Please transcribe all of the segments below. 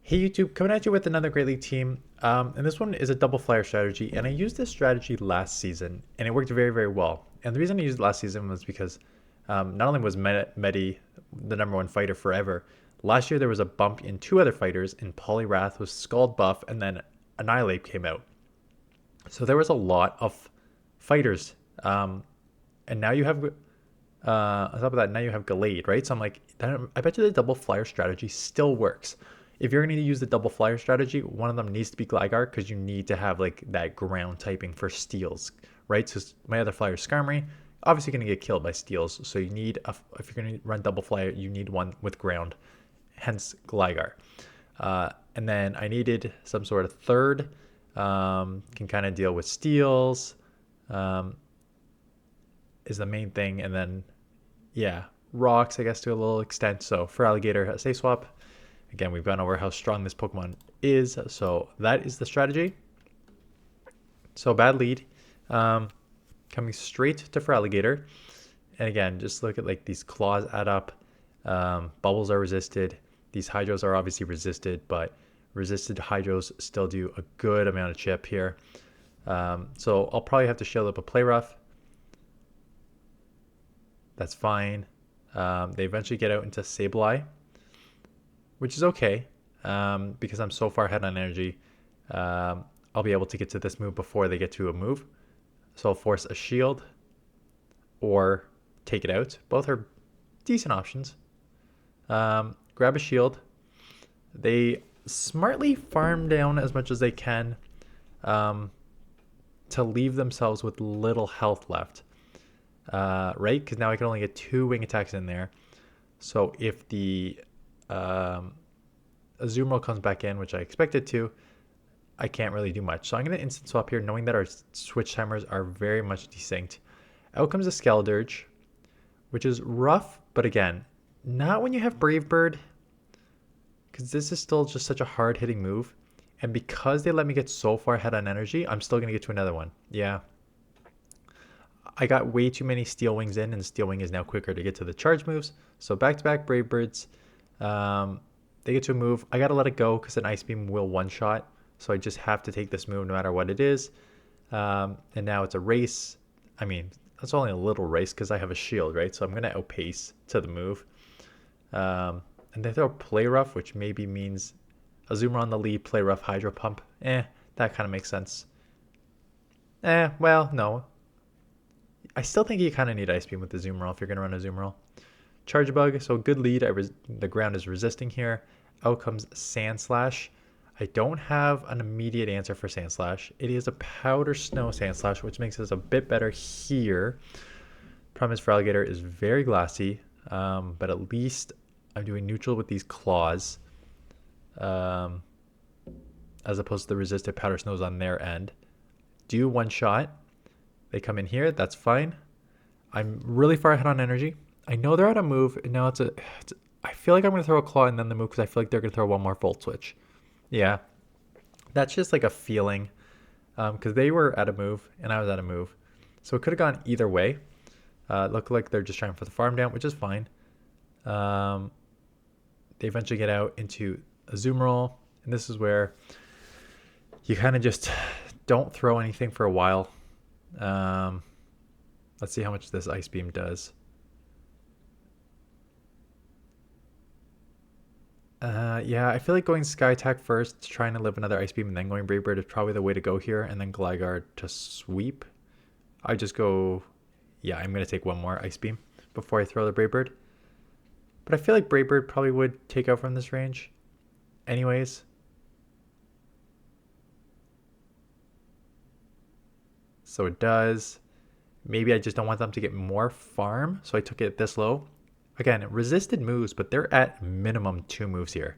Hey YouTube, coming at you with another Great League team. And this one is a double flyer strategy. And I used this strategy last season, and it worked very, very well. And the reason I used it last season was because not only was Medi the number one fighter forever, last year there was a bump in two other fighters in Poliwrath with Scald buff, and then Annihilate came out. So there was a lot of fighters. And now you have, on top of that, now you have Gallade, right? So I'm like, I bet you the double flyer strategy still works. If you're going to use the double flyer strategy, one of them needs to be Gligar because you need to have like that ground typing for steals, right? So my other flyer, Skarmory, obviously going to get killed by steals. So you need, if you're going to run double flyer, you need one with ground, hence Gligar. And then I needed some sort of third, can kind of deal with steals, is the main thing. And then, yeah, rocks, I guess, to a little extent. So Feraligatr, safe swap. Again, we've gone over how strong this Pokemon is, so that is the strategy. So bad lead, coming straight to Feraligatr. And again, just look at like these claws add up. Bubbles are resisted. These Hydros are obviously resisted, but resisted Hydros still do a good amount of chip here. So I'll probably have to shield up a Play Rough. That's fine. They eventually get out into Sableye, which is okay, because I'm so far ahead on energy. I'll be able to get to this move before they get to a move. So I'll force a shield or take it out. Both are decent options. Grab a shield. They smartly farm down as much as they can to leave themselves with little health left. Right? Because now I can only get 2 wing attacks in there. So if the Azumarill comes back in, which I expect it to, I can't really do much. So I'm going to instant swap here, knowing that our switch timers are very much desynced. Out comes a Skeledirge, which is rough, but again, not when you have Brave Bird, because this is still just such a hard-hitting move. And because they let me get so far ahead on energy, I'm still going to get to another one. Yeah. I got way too many Steel Wings in, and Steel Wing is now quicker to get to the charge moves. So back-to-back Brave Birds. They get to a move. I got to let it go because an Ice Beam will one-shot. So I just have to take this move no matter what it is. And now it's a race. I mean, that's only a little race because I have a shield, right? So I'm going to outpace to the move. And they throw Play Rough, which maybe means Azumarill on the lead, Play Rough, Hydro Pump. That kind of makes sense. Well, no. I still think you kind of need Ice Beam with the Azumarill if you're going to run a Azumarill. Charge Bug, so good lead. The ground is resisting here. Out comes Sandslash. I don't have an immediate answer for Sandslash. It is a Powder Snow Sandslash, which makes us a bit better here. Problem is Feraligatr is very glassy, but at least I'm doing neutral with these claws, as opposed to the resisted Powder Snows on their end. Do one shot. They come in here. That's fine. I'm really far ahead on energy. I know they're out of move, and now I feel like I'm going to throw a claw and then the move because I feel like they're going to throw one more Volt Switch. Yeah, that's just like a feeling, because they were at a move and I was at a move. So it could have gone either way. It looked like they're just trying for the farm down, which is fine. They eventually get out into Azumarill, and this is where you kind of just don't throw anything for a while. Let's see how much this Ice Beam does. Yeah, I feel like going Sky Attack first, trying to live another Ice Beam, and then going Brave Bird is probably the way to go here, and then Gligar to sweep. I just go, yeah, I'm going to take one more Ice Beam before I throw the Brave Bird. But I feel like Brave Bird probably would take out from this range anyways. So it does. Maybe I just don't want them to get more farm, so I took it this low. Again, resisted moves, but they're at minimum 2 moves here,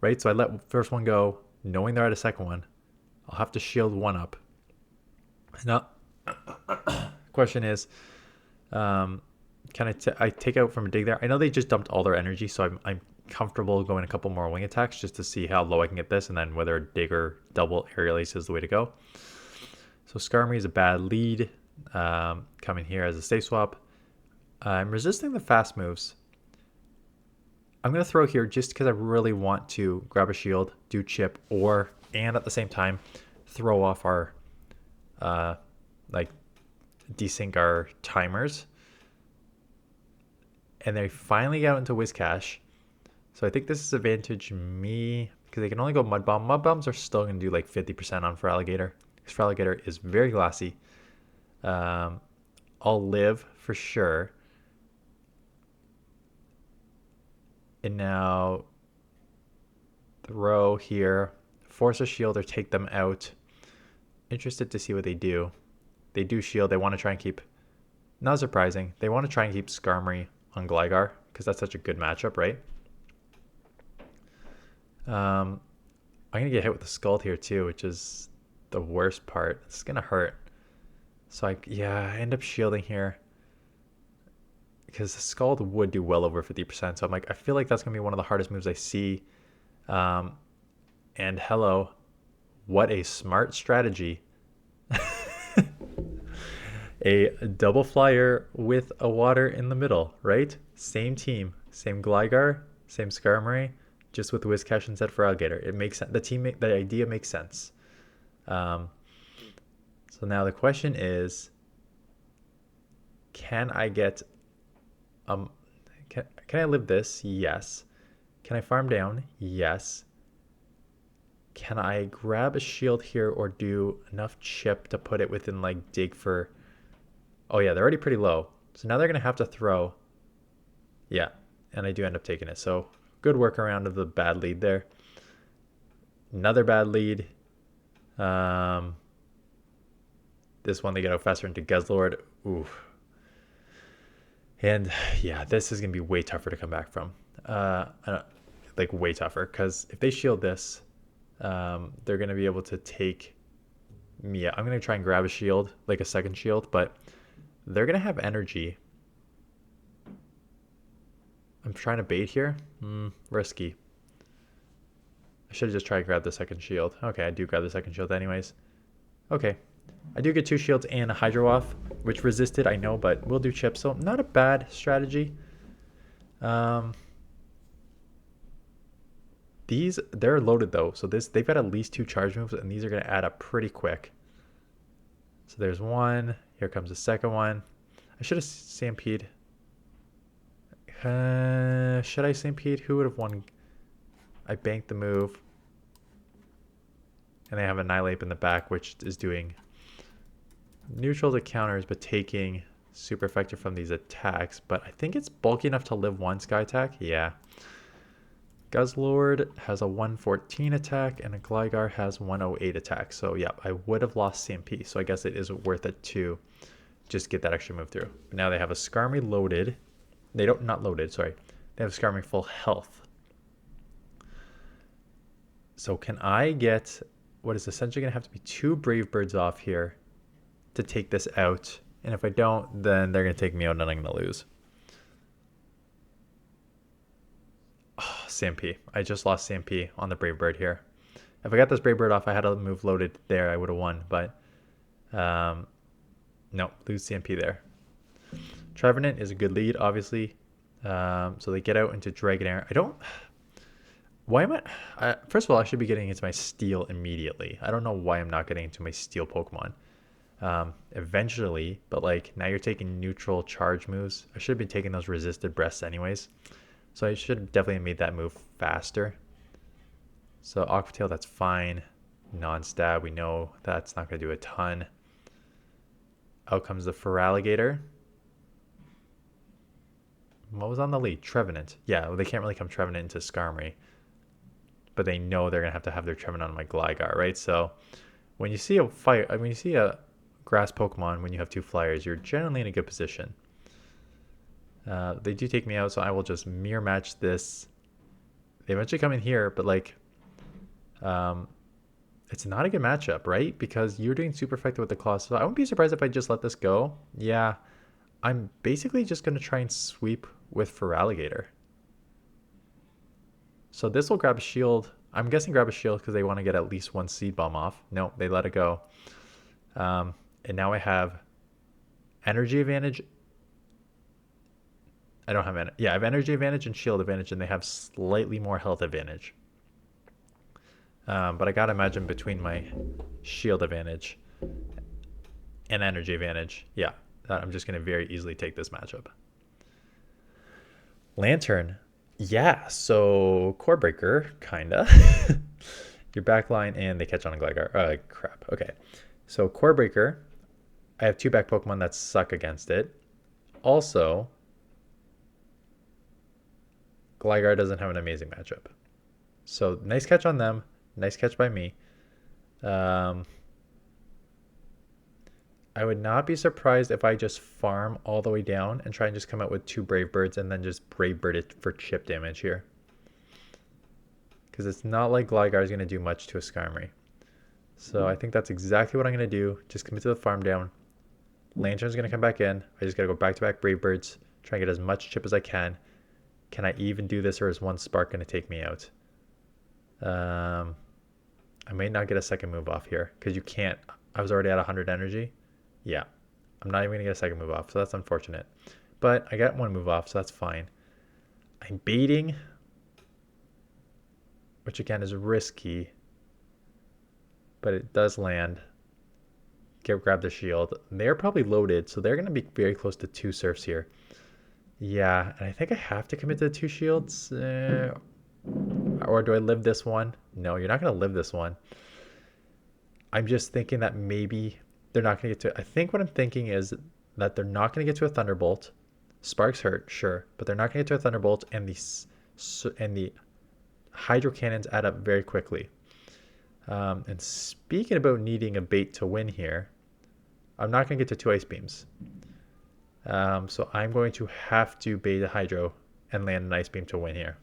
right? So I let first one go, knowing they're at a second one. I'll have to shield one up. Now, question is, can I take out from a dig there? I know they just dumped all their energy, so I'm comfortable going a couple more wing attacks just to see how low I can get this, and then whether dig or double aerial ace is the way to go. So Skarmory is a bad lead. Coming here as a safe swap. I'm resisting the fast moves. I'm going to throw here just because I really want to grab a shield, do chip, and at the same time, throw off our, like, desync our timers. And they finally got into Whiscash. So I think this is advantage me because they can only go Mud Bomb. Mud Bombs are still going to do like 50% on Feraligatr because Feraligatr is very glassy. I'll live for sure. And now throw here, force a shield or take them out. Interested to see what they do. They do shield. They want to try and keep, not surprising, they want to try and keep Skarmory on Gligar because that's such a good matchup, right? I'm going to get hit with the Scald here too, which is the worst part. It's going to hurt. So I end up shielding here because the Scald would do well over 50%. So I'm like, I feel like that's going to be one of the hardest moves I see. And hello, what a smart strategy. A double flyer with a water in the middle, right? Same team, same Gligar, same Skarmory, just with Whiscash instead for Feraligatr. It makes sense. The idea makes sense. So now the question is, can I get can I live this? Yes. Can I farm down? Yes. Can I grab a shield here or do enough chip to put it within like dig for... Oh yeah, they're already pretty low. So now they're going to have to throw. Yeah, and I do end up taking it. So good workaround of the bad lead there. Another bad lead. This one they get out faster into Guzzlord. Oof. And yeah, this is going to be way tougher to come back from. Like way tougher because if they shield this, they're going to be able to take me. I'm going to try and grab a shield, like a second shield, but they're going to have energy. I'm trying to bait here. Risky. I should have just tried to grab the second shield. Okay, I do grab the second shield anyways. Okay. I do get 2 shields and a Hydro off, which resisted, I know, but we'll do chip. So not a bad strategy. They're loaded though. So they've got at least 2 charge moves, and these are going to add up pretty quick. So there's one. Here comes the second one. I should have Stampede. Should I Stampede? Who would have won? I banked the move. And they have Annihilate in the back, which is doing neutral to counters, but taking super effective from these attacks. But I think it's bulky enough to live 1 sky attack. Yeah. Guzzlord has a 114 attack, and a Gligar has 108 attack. So yeah, I would have lost CMP. So I guess it is worth it to just get that extra move through. But now they have a Skarmory loaded. Not loaded, sorry. They have Skarmory full health. So can I get what is essentially going to have to be 2 Brave Birds off here to take this out? And if I don't, then they're going to take me out and I'm going to lose. Oh, CMP. I just lost CMP on the Brave Bird here. If I got this Brave Bird off, I had a move loaded there, I would have won. But no, lose CMP there. Trevenant is a good lead, obviously. So they get out into Dragonair. Why am I... first of all, I should be getting into my Steel immediately. I don't know why I'm not getting into my Steel Pokemon. Eventually, but like now you're taking neutral charge moves. I should have been taking those resisted breaths anyways. So I should have definitely made that move faster. So Aqua Tail, that's fine. Non-stab, we know that's not going to do a ton. Out comes the Feraligatr. What was on the lead? Trevenant. Yeah, well, they can't really come Trevenant into Skarmory. But they know they're going to have their Trevenant on my Gligar, right? So when you see a grass Pokemon, when you have 2 flyers, you're generally in a good position. They do take me out, so I will just mirror match this. They eventually come in here, but like, it's not a good matchup, right? Because you're doing super effective with the claw. So I wouldn't be surprised if I just let this go. Yeah, I'm basically just going to try and sweep with Feraligatr. So this will grab a shield. I'm guessing grab a shield because they want to get at least 1 Seed Bomb off. No, they let it go. And now I have energy advantage. I don't have I have energy advantage and shield advantage, and they have slightly more health advantage. But I gotta imagine between my shield advantage and energy advantage, yeah, I'm just gonna very easily take this matchup. Lantern, yeah. So Core Breaker, kinda. Your backline, and they catch on a Gligar. Crap. Okay. So Core Breaker, I have 2 back Pokemon that suck against it. Also, Gligar doesn't have an amazing matchup. So nice catch on them. Nice catch by me. I would not be surprised if I just farm all the way down and try and just come out with 2 Brave Birds and then just Brave Bird it for chip damage here. Because it's not like Gligar is going to do much to a Skarmory. So I think that's exactly what I'm going to do. Just commit to the farm down. Lantern's going to come back in. I just got to go back-to-back Brave Birds. Try and get as much chip as I can. Can I even do this, or is one Spark going to take me out? I may not get a second move off here because you can't. I was already at 100 energy. Yeah, I'm not even going to get a second move off, so that's unfortunate. But I got one move off, so that's fine. I'm baiting, which again is risky, but it does land. Grab the shield. They're probably loaded, so they're going to be very close to 2 Surfs here. Yeah, and I think I have to commit to the 2 shields. Or do I live this one? No, you're not going to live this one. I'm just thinking that maybe they're not going to get to... I think what I'm thinking is that they're not going to get to a Thunderbolt. Sparks hurt, sure, but they're not going to get to a Thunderbolt, and the Hydro Cannons add up very quickly. And speaking about needing a bait to win here, I'm not going to get to 2 Ice Beams. So I'm going to have to bait a Hydro and land an Ice Beam to win here.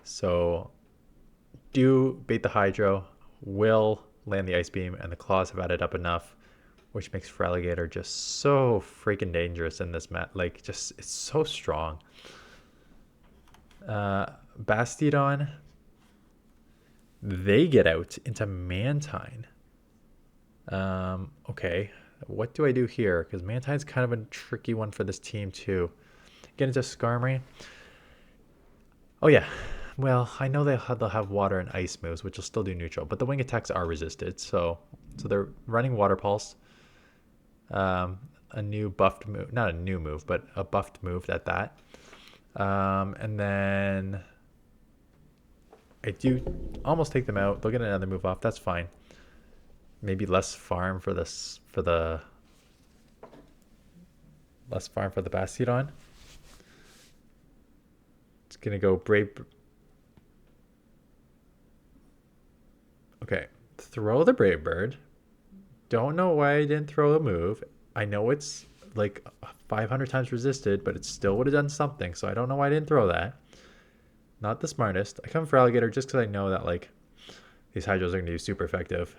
So do bait the Hydro, will land the Ice Beam, and the Claws have added up enough, which makes Feraligatr just so freaking dangerous in this map. Like, just, it's so strong. Bastiodon, they get out into Mantine. Okay, what do I do here? Because Mantine's kind of a tricky one for this team too. Get into Skarmory. Oh yeah, well, I know they'll have water and ice moves, which will still do neutral, but the wing attacks are resisted, so they're running Water Pulse. A new buffed move, not a new move, but a buffed move at that. And then I do almost take them out. They'll get another move off. That's fine. Maybe less farm for the Bastiodon. It's gonna go Brave. Okay, throw the Brave Bird. Don't know why I didn't throw a move. I know it's like 500 times resisted, but it still would have done something. So I don't know why I didn't throw that. Not the smartest. I come for Alligator just because I know that like these Hydros are going to be super effective.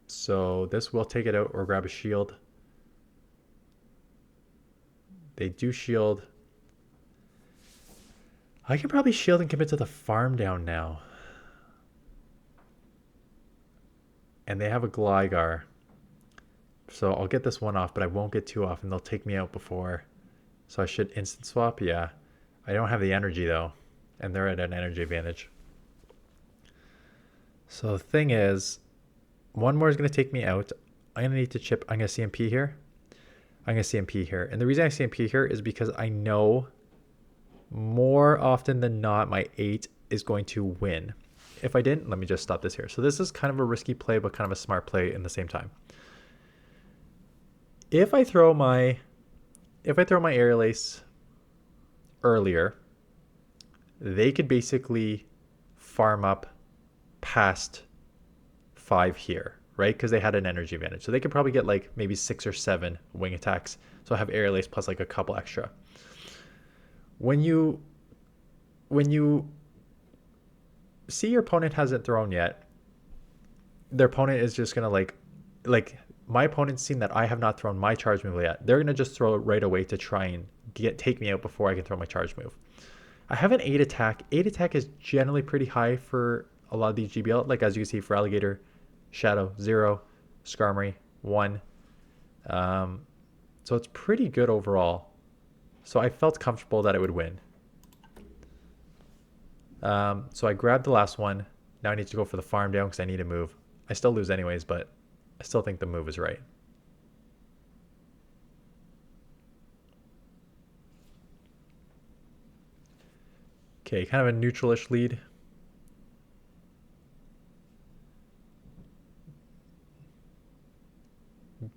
So this will take it out or grab a shield. They do shield. I can probably shield and commit to the farm down now. And they have a Gligar. So I'll get this one off, but I won't get 2 off, and they'll take me out before. So I should instant swap, yeah. I don't have the energy though, and they're at an energy advantage. So the thing is, one more is going to take me out. I'm going to need to chip. I'm going to CMP here. I'm going to CMP here. And the reason I CMP here is because I know more often than not my 8 is going to win. If I didn't, let me just stop this here. So this is kind of a risky play, but kind of a smart play in the same time. If I throw my Aerial Ace earlier, they could basically farm up past 5 here, right? Because they had an energy advantage. So they could probably get like maybe 6 or 7 wing attacks. So I have Aerial Ace plus like a couple extra. When you see your opponent hasn't thrown yet, their opponent is just gonna like my opponent's seen that I have not thrown my charge move yet. They're gonna just throw it right away to try and take me out before I can throw my charge move. I have an 8 attack. 8 attack is generally pretty high for a lot of these GBL. Like as you can see, Feraligatr, Shadow 0, Skarmory 1. So it's pretty good overall. So I felt comfortable that it would win. So I grabbed the last one. Now I need to go for the farm down because I need a move. I still lose anyways, but I still think the move is right. Okay, kind of a neutral-ish lead.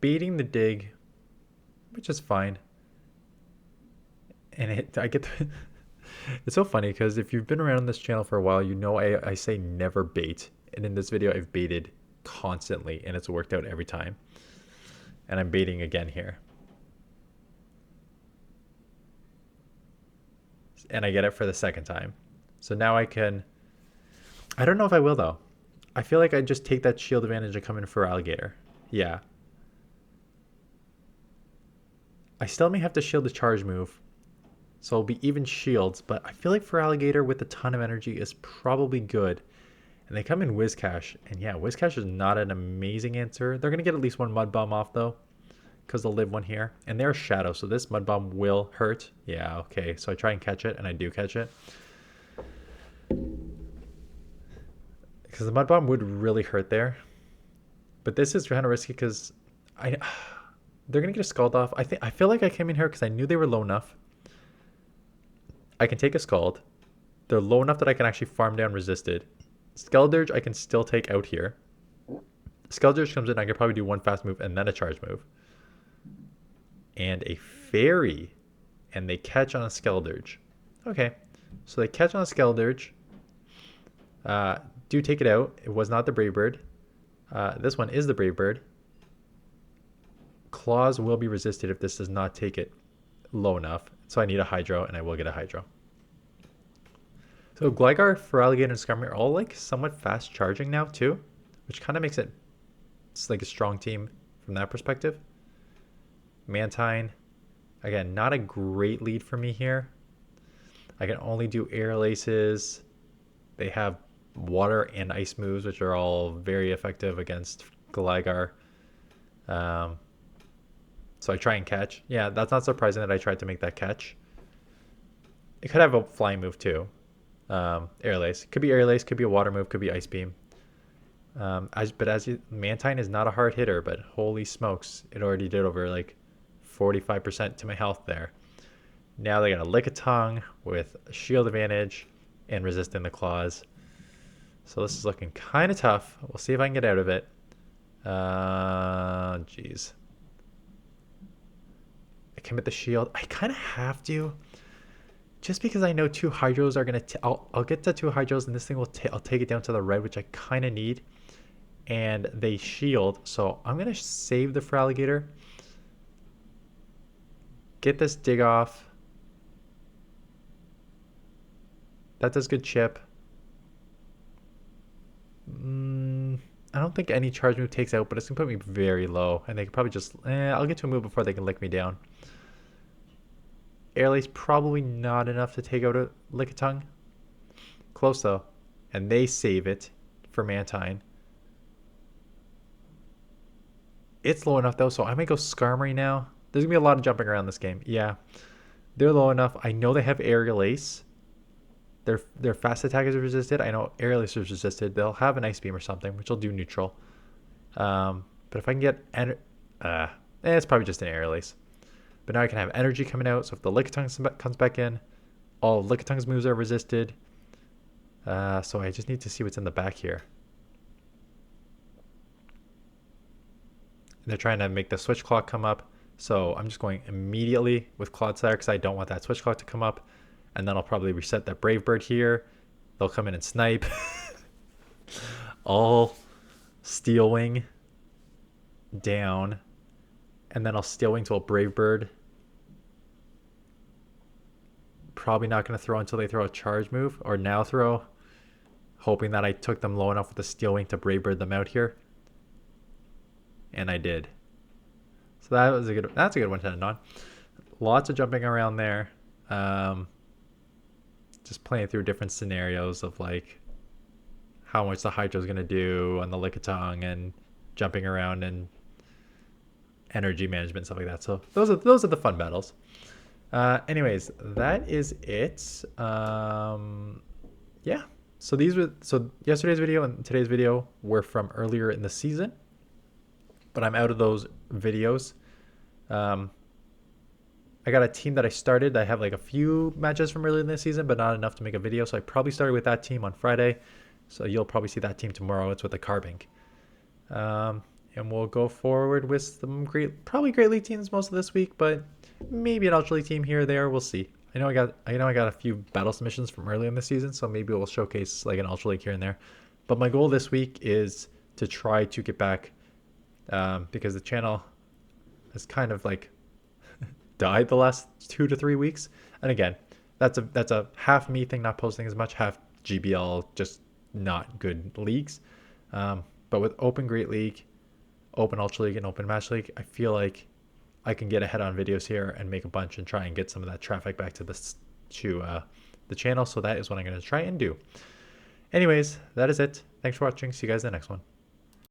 Baiting the dig, which is fine. And I get the it's so funny because if you've been around this channel for a while, you know I say never bait. And in this video, I've baited constantly and it's worked out every time. And I'm baiting again here. And I get it for the second time. So now I can... I don't know if I will though. I feel like I just take that shield advantage and come in for Feraligatr. Yeah. I still may have to shield the charge move. So it'll be even shields, but I feel like Feraligatr with a ton of energy is probably good. And they come in Whiscash, and yeah, Whiscash is not an amazing answer. They're going to get at least one Mud Bomb off though, because they'll live one here. And they're Shadow, so this Mud Bomb will hurt. Yeah, okay, so I try and catch it, and I do catch it. Because the Mud Bomb would really hurt there. But this is kind of risky because they're going to get a Scald off. I feel like I came in here because I knew they were low enough. I can take a Scald. They're low enough that I can actually farm down resisted. Skeldurge I can still take out here. Skeldurge comes in, I can probably do one fast move and then a charge move. And a Fairy. And they catch on a Skeldurge. Okay, so they catch on a Skeldurge. Do take it out. It was not the Brave Bird. This one is the Brave Bird. Claws will be resisted if this does not take it low enough. So I need a Hydro, and I will get a Hydro. So Gligar, Feraligatr, and Skarmory are all like somewhat fast charging now too, which kind of makes it's like a strong team from that perspective. Mantine, again, not a great lead for me here. I can only do Aerial Aces. They have water and ice moves, which are all very effective against Gligar. So I try and catch. Yeah, that's not surprising that I tried to make that catch. It could have a flying move too. Aerial Ace. Could be Aerial Ace, could be a water move, could be Ice Beam. Mantine is not a hard hitter, but holy smokes, it already did over like 45% to my health there. Now they got a Lickitung with a shield advantage and resisting the claws. So this is looking kind of tough. We'll see if I can get out of it. Jeez. I commit the shield. I kind of have to. Just because I know two Hydros are going to... I'll get to two Hydros and this thing I'll take it down to the red, which I kind of need. And they shield. So I'm going to save the Feraligatr. Get this dig off. That does good chip. I don't think any charge move takes out, but it's going to put me very low. And they can probably just... I'll get to a move before they can lick me down. Aerial Ace probably not enough to take out a Lickitung. Close though. And they save it for Mantine. It's low enough though, so I might go Skarmory now. There's going to be a lot of jumping around this game. Yeah. They're low enough. I know they have Aerial Ace. Their fast attack is resisted. I know Aerial Ace is resisted. They'll have an Ice Beam or something, which will do neutral. But if I can get... it's probably just an Aerial Ace. But now I can have energy coming out. So if the Lickitung comes back in, all of Lickitung's moves are resisted. So I just need to see what's in the back here. And they're trying to make the switch clock come up. So I'm just going immediately with Clodsire because I don't want that switch clock to come up. And then I'll probably reset that Brave Bird here. They'll come in and snipe. All Steel Wing down. And then I'll Steel Wing to a Brave Bird. Probably not going to throw until they throw a charge move. Or now throw. Hoping that I took them low enough with the Steel Wing to Brave Bird them out here. And I did. So that's a good one to end on. Lots of jumping around there. Just playing through different scenarios of like how much the Hydra is going to do on the Lickitung and jumping around and energy management, stuff like that. So those are the fun battles. Anyways, that is it. Yeah. So yesterday's video and today's video were from earlier in the season, but I'm out of those videos. I got a team that I started. I have like a few matches from earlier in the season, but not enough to make a video. So I probably started with that team on Friday. So you'll probably see that team tomorrow. It's with the Carbink. And we'll go forward with some probably Great League teams most of this week, but maybe an Ultra League team here or there. We'll see. I know I got a few battle submissions from earlier in the season, so maybe we'll showcase like an Ultra League here and there. But my goal this week is to try to get back, because the channel has kind of like died the last 2 to 3 weeks. And again, that's a half me thing, not posting as much, half GBL, just not good leagues. But with Open Great League, Open Ultra League, and Open Match League, I feel like I can get ahead on videos here and make a bunch and try and get some of that traffic back to the channel. So that is what I'm going to try and do. Anyways, that is it. Thanks for watching. See you guys in the next one.